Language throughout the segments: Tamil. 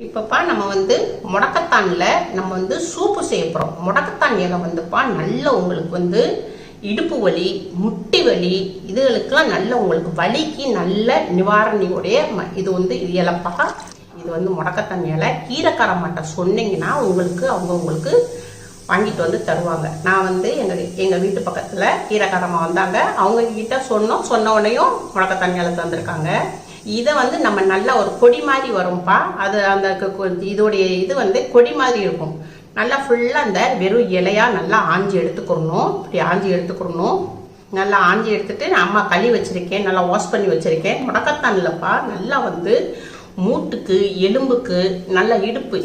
இப்பப்பா நம்ம வந்து முடக்கத்தான்ல நம்ம வந்து சூப்பு செய்ய போறோம். முடக்கத்தான் இலை வந்துப்பா நல்ல உங்களுக்கு வந்து இடுப்பு வலி, முட்டி வலி இதுகளுக்கெல்லாம் நல்ல உங்களுக்கு வலிக்கு நல்ல நிவாரணியுடைய இது வந்து இது இலைப்பா. இது வந்து முடக்கத்தான் இலை. கீரைக்காரம்மாட்ட சொன்னீங்கன்னா உங்களுக்கு வாங்கிட்டு வந்து தருவாங்க. நான் வந்து எங்க வீட்டு பக்கத்துல கீரைக்காரம்மா வந்தாங்க. அவங்க கிட்ட சொன்ன உடனேயும் முடக்கத்தான் இலை தந்திருக்காங்க. இதை வந்து நம்ம நல்லா ஒரு கொடி மாதிரி வரும்பா. அது அந்த இதோடைய இது வந்து கொடி மாதிரி இருக்கும். நல்லா ஃபுல்லாக அந்த வெறும் இலையா நல்லா ஆஞ்சி எடுத்துக்கிறணும். இப்படி ஆஞ்சி எடுத்துக்கிறணும். நல்லா ஆஞ்சி எடுத்துட்டு நான் அம்மா களி வச்சிருக்கேன், நல்லா வாஷ் பண்ணி வச்சிருக்கேன். முடக்கத்தான் இல்லைப்பா, நல்லா வந்து மூட்டுக்கு எலும்புக்கு நல்ல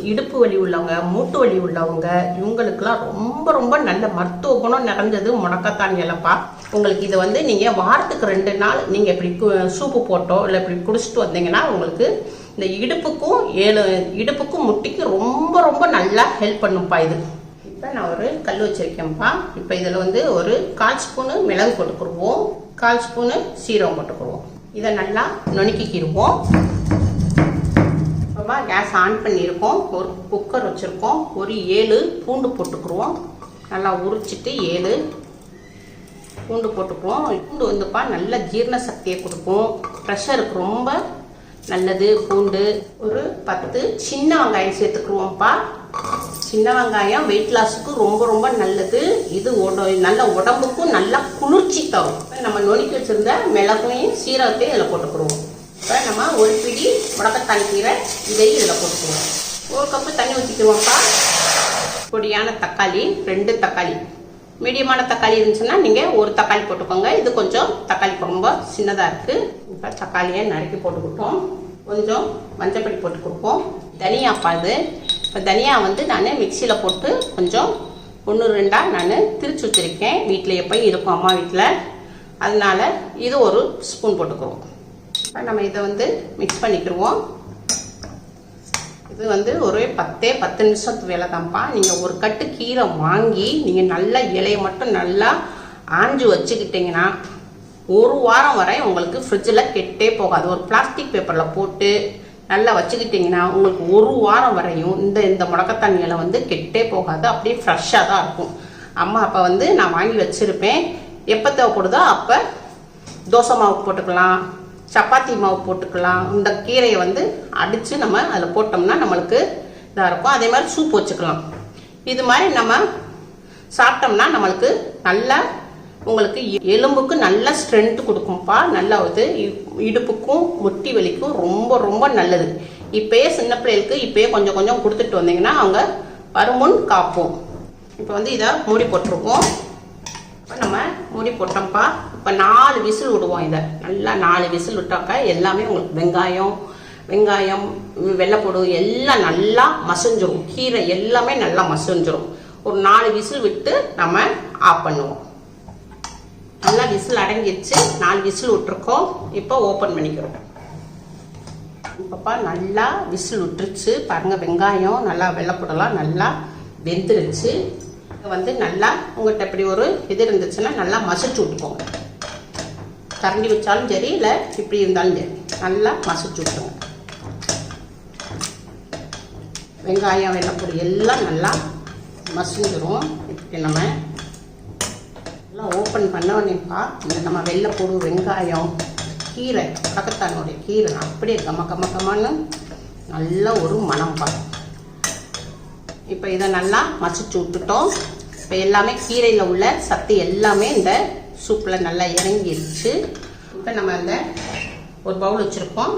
இடுப்பு வலி உள்ளவங்க, மூட்டு வலி உள்ளவங்க இவங்களுக்குலாம் ரொம்ப ரொம்ப நல்ல மருத்துவ குணம் நிறைஞ்சது முடக்கத்தான் இலைப்பா. உங்களுக்கு இதை வந்து நீங்கள் வாரத்துக்கு 2 நாள் நீங்கள் இப்படி சூப்பு போட்டோ இல்லை இப்படி குடிச்சிட்டு வந்தீங்கன்னா உங்களுக்கு இந்த இடுப்புக்கும் முட்டிக்கும் ரொம்ப ரொம்ப நல்லா ஹெல்ப் பண்ணும்ப்பா இது. இப்போ நான் ஒரு கல் வச்சிருக்கேன்ப்பா. இப்போ இதில் வந்து ஒரு 1/4 ஸ்பூனு மிளகு போட்டுக்கிடுவோம், 1/4 ஸ்பூனு சீரகம் போட்டுக்கிடுவோம். இதை நல்லா நுணுக்கிக்கிடுவோம். கேஸ் ஆன் பண்ணியிருக்கோம். ஒரு குக்கர் வச்சுருக்கோம். ஒரு 7 பூண்டு போட்டுக்குருவோம். நல்லா உரிச்சிட்டு 7 பூண்டு போட்டுக்குவோம். பூண்டு வந்துப்பா நல்ல ஜீரண சக்தியை கொடுக்கும், ப்ரெஷருக்கு ரொம்ப நல்லது பூண்டு. ஒரு 10 சின்ன வெங்காயம் சேர்த்துக்குருவோம்ப்பா. சின்ன வெங்காயம் வெயிட் லாஸுக்கு ரொம்ப ரொம்ப நல்லது. இது நல்ல உடம்புக்கும் நல்லா குளிர்ச்சி தரும். நம்ம நுணுக்கி வச்சிருந்த மிளகையும் சீரகத்தையும் இதில் போட்டுக்குருவோம். இப்போ நம்ம ஒரு பிடி முடக்கத்தான் கீரை இதையும் இதில் போட்டுக்குவோம். 1 கப்பு தண்ணி ஊற்றிக்குவோம்ப்பா. பொடியான தக்காளி 2 தக்காளி, மீடியமான தக்காளி இருந்துச்சுன்னா நீங்கள் 1 தக்காளி போட்டுக்கோங்க. இது கொஞ்சம் தக்காளி ரொம்ப சின்னதாக இருக்குது. இப்போ தக்காளியை நறுக்கி போட்டுக்கிட்டோம். கொஞ்சம் மஞ்சப்பொடி போட்டு கொடுப்போம். தனியாப்பா இது. இப்போ தனியா வந்து நான் மிக்சியில் போட்டு கொஞ்சம் 1-2 நான் திரிச்சு வச்சுருக்கேன். வீட்டில் எப்போயும் இருக்கும் அம்மா வீட்டில், அதனால இது 1 ஸ்பூன் போட்டுக்குவோம். இப்போ நம்ம இதை வந்து மிக்ஸ் பண்ணிக்கிடுவோம். இது வந்து ஒரு 10 நிமிஷத்து வேலை தான்ப்பா. நீங்கள் ஒரு கட்டு கீரை வாங்கி நீங்கள் நல்லா இலையை மட்டும் நல்லா ஆஞ்சு வச்சுக்கிட்டிங்கன்னா 1 வாரம் வரை உங்களுக்கு ஃப்ரிட்ஜில் கெட்டே போகாது. ஒரு பிளாஸ்டிக் பேப்பரில் போட்டு நல்லா வச்சுக்கிட்டிங்கன்னா உங்களுக்கு 1 வாரம் வரையும் இந்த முடக்கத்தான் இலை வந்து கெட்டே போகாது. அப்படியே ஃப்ரெஷ்ஷாக தான் இருக்கும். அம்மா அப்போ வந்து நான் வாங்கி வச்சுருப்பேன். எப்போ தேவைப்படுதோ அப்போ தோசை மாவு போட்டுக்கலாம், சப்பாத்தி மாவு போட்டுக்கலாம். இந்த கீரையை வந்து அடித்து நம்ம அதில் போட்டோம்னா நம்மளுக்கு இதாக இருக்கும். அதே மாதிரி சூப் வச்சுக்கலாம். இது மாதிரி நம்ம சாப்பிட்டோம்னா நம்மளுக்கு நல்லா உங்களுக்கு எலும்புக்கு நல்ல ஸ்ட்ரென்த் கொடுக்கும்ப்பா. நல்லா இது இடுப்புக்கும் முட்டி வலிக்கும் ரொம்ப ரொம்ப நல்லது. இப்போயே சின்ன பிள்ளைகளுக்கு இப்போயே கொஞ்சம் கொஞ்சம் கொடுத்துட்டு வந்தீங்கன்னா அவங்க வருமுன் காப்போம். இப்போ வந்து இதை மூடி போட்டுருவோம். இப்போ நம்ம மூடி போட்டோம்ப்பா. இப்போ 4 விசில் விடுவோம். இதை நல்லா 4 விசில் விட்டாக்கா எல்லாமே உங்களுக்கு வெங்காயம் வெள்ளைப்பூடு எல்லாம் நல்லா மசிஞ்சிரும். கீரை எல்லாமே நல்லா மசிஞ்சிரும். ஒரு 4 விசில் விட்டு நம்ம ஆஃப் பண்ணுவோம். நல்லா விசில் அடங்கிடுச்சு. 4 விசில் விட்டுருக்கோம். இப்போ ஓப்பன் பண்ணிக்கிறோம். இப்போப்பா நல்லா விசில் விட்டுருச்சு பாருங்க. வெங்காயம் நல்லா வெள்ளைப்பூடெல்லாம் நல்லா வெந்துருச்சு. வந்து நல்லா உங்கள்கிட்ட இப்படி ஒரு இது இருந்துச்சுன்னா நல்லா மசிச்சு விட்டுக்கோங்க. கரண்டி வச்சாலும் சரி, இல்லை இப்படி இருந்தாலும் சரி, நல்லா மசிச்சு விட்டுருங்க. வெங்காயம் வெள்ளைப்பூடு எல்லாம் நல்லா மசிஞ்சிரும். இப்படி நம்ம எல்லாம் ஓப்பன் பண்ண உடனேப்பா இந்த நம்ம வெள்ளைப்பூடு வெங்காயம் கீரை முடக்கத்தானுடைய கீரை அப்படியே கமன்னு நல்ல ஒரு மணம்பா. இப்போ இதை நல்லா மசிச்சு விட்டுட்டோம். இப்போ எல்லாமே கீரையில் உள்ள சத்து எல்லாமே இந்த சூப்பில் நல்லா இறங்கிடுச்சு. இப்போ நம்ம அந்த ஒரு பவுல் வச்சுருக்கோம்.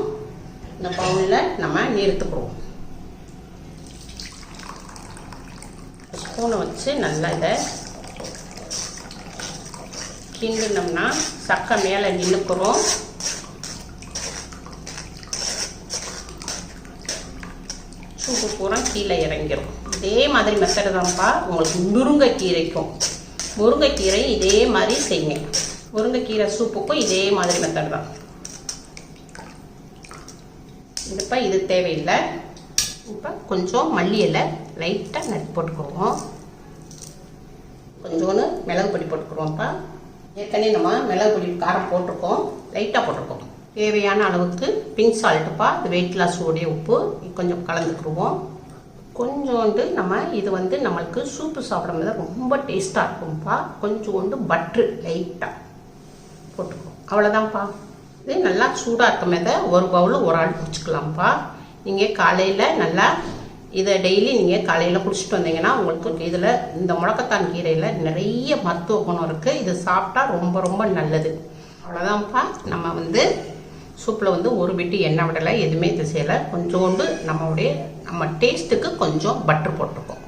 இந்த பவுலில் நம்ம நிறுத்துக்கிறோம். ஸ்பூனை வச்சு நல்லா இதை கிண்டினோம்னா சக்கை மேலே நின்றுக்கிறோம். சூப்பு பூரா கீழே இறங்கிடும். இதே மாதிரி மெத்தடு தான்ப்பா உங்களுக்கு முருங்கைக்கீரை இதே மாதிரி செய்யுங்க. முருங்கைக்கீரை சூப்புக்கும் இதே மாதிரி மெத்தடு தான். இப்போ இது தேவையில்லை. இப்போ கொஞ்சம் மல்லி இலை லைட்டாக நறுக்கி போட்டுக்குவோம். கொஞ்சோன்னு மிளகு பொடி போட்டுக்குவோம்ப்பா. ஏற்கனவே நம்ம மிளகு பொடி காரம் போட்டிருக்கோம், லைட்டாக போட்டிருக்கோம். தேவையான அளவுக்கு பிங்க் சால்ட்டுப்பா, இது வெயிட் லாஸ் உடைய உப்பு. கொஞ்சம் கலந்துக்குருவோம். கொஞ்சோண்டு நம்ம இது வந்து நம்மளுக்கு சூப்பு சாப்பிடும்போது ரொம்ப டேஸ்ட்டாக இருக்கும்ப்பா. கொஞ்சோண்டு பட்ரு லைட்டாக போட்டுக்குவோம். அவ்வளோதான்ப்பா. இது நல்லா சூடாக இருக்கும்போது ஒரு பவுல் ஒரு ஆள் குடிச்சிக்கலாம்ப்பா. நீங்கள் காலையில் நல்லா இதை டெய்லி நீங்கள் காலையில் குடிச்சிட்டு வந்தீங்கன்னா உங்களுக்கு இதில் இந்த முடக்கத்தான் கீரையில் நிறைய மருத்துவ குணம் இருக்குது. இது சாப்பிட்டா ரொம்ப ரொம்ப நல்லது. அவ்வளோதான்ப்பா. நம்ம வந்து சூப்பில் வந்து ஒரு பிட்டு எண்ணெய் விடலை, எதுவுமே இது செய்யலை. கொஞ்சோண்டு நம்ம டேஸ்ட்டுக்கு கொஞ்சம் பட்ரு போட்டுருக்கோம்.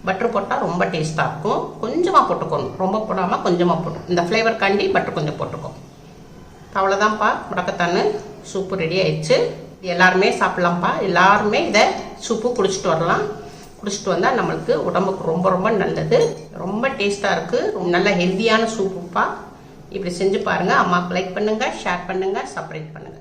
பட்ரு போட்டால் ரொம்ப டேஸ்ட்டாக இருக்கும். கொஞ்சமாக போட்டுக்கணும், ரொம்ப போடாமல் கொஞ்சமாக போட்டுக்கணும். இந்த ஃப்ளேவர் காண்டி பட்ரு கொஞ்சம் போட்டுக்கோம். அவ்வளோதான்ப்பா. முடக்கத்தான் சூப்பு ரெடி ஆயிடுச்சு. எல்லாருமே சாப்பிட்லாம்ப்பா. எல்லாருமே இதை சூப்பு குடிச்சிட்டு வரலாம். குடிச்சிட்டு வந்தால் நம்மளுக்கு உடம்புக்கு ரொம்ப ரொம்ப நல்லது. ரொம்ப டேஸ்ட்டாக இருக்குது. ரொம்ப நல்ல ஹெல்த்தியான சூப்புப்பா. இப்படி செஞ்சு பாருங்கள். அம்மாவுக்கு லைக் பண்ணுங்கள், ஷேர் பண்ணுங்கள், சப்ஸ்கிரைப் பண்ணுங்கள்.